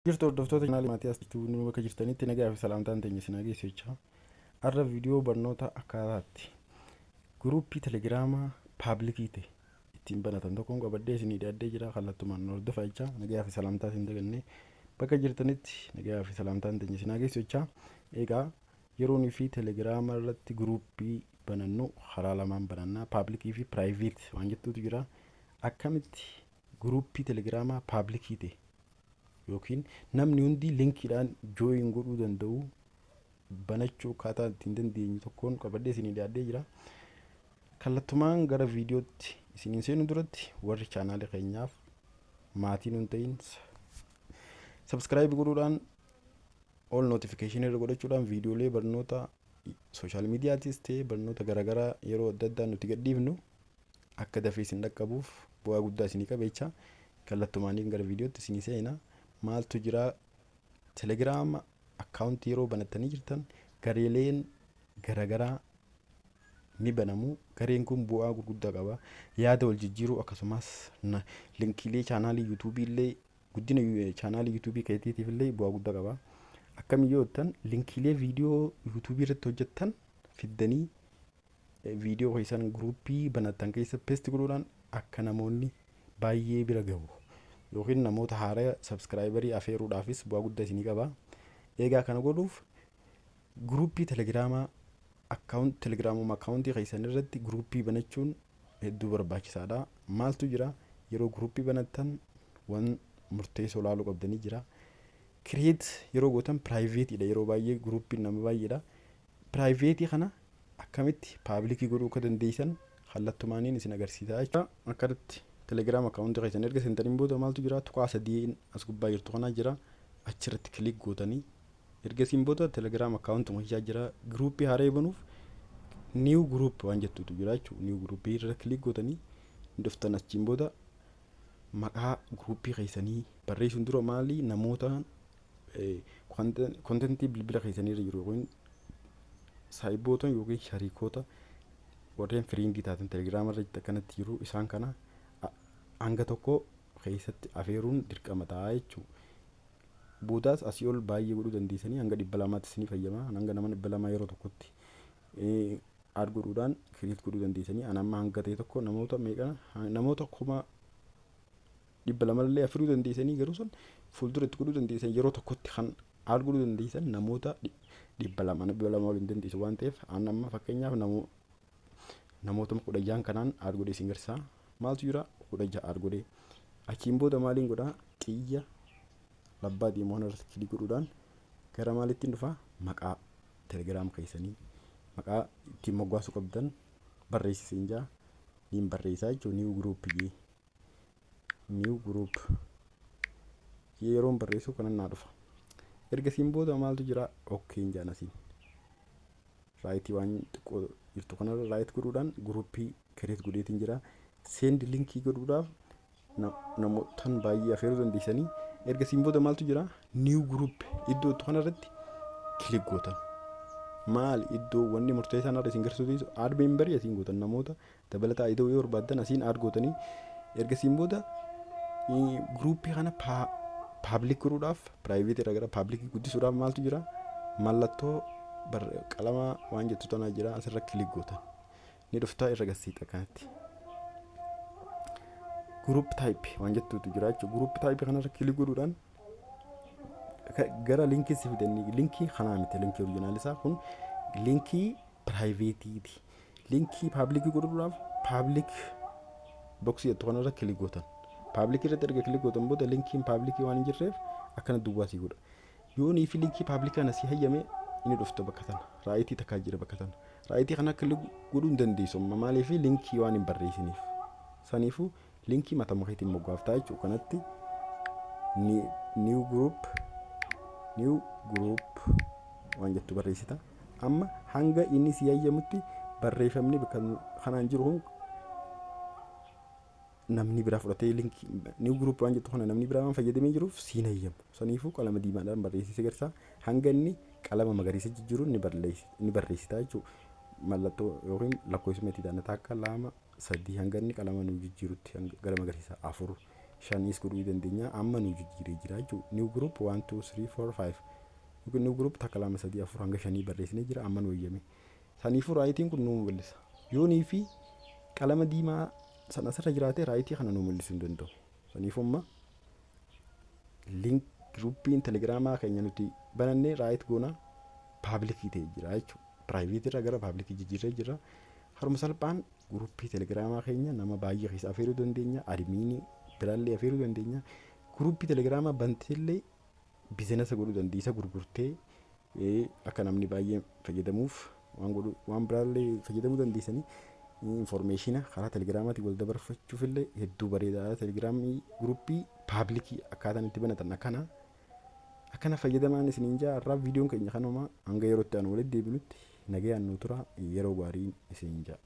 Jirtu hordoftoota chaanaalii Maatiyaas Tuunuu bakka jirtanitti nagaa fi salaamtaan teenya isin geessichaa. Har'a viidiyoo barnoota akkaataatti guruupii telegiraamaa paabliikii ta'e ittiin banatan tokkoon qabadhee isinii dhiyaadhee jira. Kallattumaan hordofaa jechaa nagaa fi salaamtaa isin dagannee bakka jirtanitti nagaa fi salaamtaan teenya isin geessichaa. Egaa yeroonii fi telegiraamaa irratti guruupii banannu karaa lamaan banannaa, paabliikii fi piraayiveet waan jettuutu jira. Akkamitti guruupii telegiraamaa paabliikii ta'e yookiin namni hundi linkiidhaan jooyin godhuu danda'u banachuu akkaataa ittiin dandeenyu tokkoon qabadhee isinii dhiyaadhee jira. Kallattumaan gara viidiyootti isiniin seenu duratti warri chaanaalii keenyaaf maatiin hin ta'in sabskiraayib godhuudhaan ol nootifikeeshinii irra godhachuudhaan viidiyoolee barnoota sooshaal miidiyaatis ta'ee barnoota garaagaraa yeroo adda addaa nuti gadhiifnu akka dafee isin dhaqqabuuf bu'aa guddaa isinii qabeechaa. Kallattumaaniin gara viidiyootti isinii seena. Maaltu jira telegiraama akkaawuntii yeroo banattanii jirtan gareeleen garaagaraa ni banamu. Gareen kun bu'aa gurguddaa qaba. Yaada wal jijjiiruu akkasumas linkiilee chaanaalii yuutuubii illee guddina chaanaalii yuutuubii keetiitiif illee bu'aa guddaa qaba. Akkamiin yoo ta'an linkiilee viidiyoo yuutuubii irratti hojjettan fiddanii viidiyoo keessan guruupii banattan keessa peesti godhuudhaan akka namoonni baay'ee bira gahu yookiin namoota haaraa sabskiraayibarii afeeruudhaafis bu'aa guddaa isinii qaba. Egaa kana godhuuf guruupii telegiraamaa akkaawuntii keessan irratti guruupii banachuun hedduu barbaachisaadha. Maaltu jira yeroo guruupii banattan waan murteessoo ilaaluu qabdanii jira. Kireet yeroo gootan piraayiveetiidha. Yeroo baay'ee guruupiin nama baay'eedha. Piraayiveetii kana akkamitti paabliikii godhuu akka dandeessan kallattumaaniin isin agarsiisaa jechuudha. Akkatti telegiraam akkaawuntii keessan erga seentaniin booda maaltu jira tuqaa sadii as gubbaa jirtu kana jira. Achirratti kilik gootanii ergasiin booda telegiraam akkaawuntii mo'ichaa jira. Guruupii haaraa banuuf niiw guruup waan jettuutu jira jechuudha. Niiw guruupii irra kilik gootanii dhuftan achiin booda maqaa guruupii keessanii barreessuun dura maali namoota kontentii bilbila keessanii irra jiru yookiin saayiboota yookiin shariikoota warreen firiindii taatan telegiraama irratti akkanatti jiru isaan kana hanga tokko keessatti afeeruun dirqama ta'a jechuudha. Boodaas asii ol baay'ee godhuu dandeessanii hanga 200tti isinii fayyama. Hanga nama 200 yeroo tokkotti aad godhuudhaan kiriit godhuu dandeessanii. Anamma hanga ta'e tokko namoota meeqa namoota 200 illee afeeruu dandeessanii garuu sun fuulduratti godhuu dandeessan yeroo tokkotti kan aad godhuu dandeessan namoota 200 waliin dandeessu waan ta'eef anamma fakkeenyaaf namoota 16 kanaan aad godhee isin garsiisa. Maaltu jira 16 aad godhee achiin booda maaliin godhaa xiyya labbaa diimoo irratti kilik godhuudhaan gara maalittiin dhufaa maqaa telegiraam keessanii maqaa ittiin moggaasuu qabdan barreessisiin jaa niin barreessaa jechuun niiw guruup yeroon barreessuu kanannaa dhufa. Ergasiin booda maaltu jira okkeen jaan asiin raayitii waan xiqqoo jirtu kanarra raayit godhuudhaan guruupii kireet godheetiin jira. Seendi linkii godhuudhaaf namootaan baay'ee afeeruu dandeessanii. Ergasiin booda maaltu jira niiw guruup iddoo kanarratti kilik gootan. Maal iddoo wanni murteessaan irra isin garsiisu aad meembarii asiin gootan namoota dabalataa iddoo yoo barbaadan asiin aad gootanii ergasiin booda guruupii kana paabliik godhuudhaaf piraayiveetii irraa gara paabliikii guddisuudhaaf maaltu jira mallattoo qalama waan jettu tanaa jira asirra kilik gootan ni dhuftaa irra garsiisa kanatti. Guruup taayipii waan jettuutu jira jechuudha. Guruup taayipii kanarra kilik godhuudhaan gara linkii si fidanii linkii kanaa miti linkii orijinaalisaa kun linkii piraayiveetiiti. Linkii paabliikii godhuudhaaf paabliik boksii jettu kanarra kilik gootan. Paabliikii irratti erga kilik gootan booda linkiin paabliikii waan hin jirreef akkana duwwaasii godha. Yoo nii fi linkii paabliikii kana si hayyame inni dhufta bakka tana raayitii takkaa jira bakka tana raayitii kana kilik godhuu hin dandeessu maaliif linkii waan hin barreessiniif. Saniifuu linkii mata mukeetiin moggaaftaa jechuudha. Kanatti niiw guruup waan jettu barreessita. Amma hanga inni si hayyamutti barreeffamni kanaan jiru kun namni biraa fudhatee linkii niiw guruup waan jettu kana namni biraa waan fayyadamee jiruuf siin hayyamu. Saniifuu qalama diimaadhaan barreessisee garsaa hanga inni qalama magariisa jijjiiruun ni barreessita jechuudha. Mallattoo yookiin lakkoofsa meetiidhaan akka 2 3 hanga inni qalama nu jijjiirutti gara magariisa 4 shanis godhuu dandeenya. Amma nu jijjiiree jira jechuudha. New group 1 2 3 4 5 yookiin new group takka 2 3 4 hanga 5 barreessinee jira. Amma nu eeyyame. Saniifuu raayitiin kun nu mul'isa. Yoonii fi qalama diimaa sana asirra jiraate raayitii kana nu mul'isuu hin danda'u. Saniifuu amma link groupiin telegiraamaa keenya nuti banannee raayit goona paablikii ta'e jira jechuudha. Piraayiveetii irraa gara paablikii jijjiirree jira. Haruma salphaan gruppii telegiraamaa keenya nama baay'ee keessa afeeruu dandeenya. Admiinii biraallee afeeruu dandeenya. Gruppii telegiraamaa banteellee biizinasa godhuu dandeessa. Gurgurtee akka namni baay'ee fayyadamuuf waan biraallee fayyadamuu dandeessanii infoormeeshina karaa telegiraamaatiin wal dabarfachuuf illee hedduu bareedaadha. Telegiraamii gruppii paablikii akkaataan itti banatan akkana fayyadamaan isiniin jaa. Har'aaf viidiyoon keenya kanuma hanga yerootti aan walitti deebinutti nagayaan nu tura. Yeroo gaarii isiniin jaa.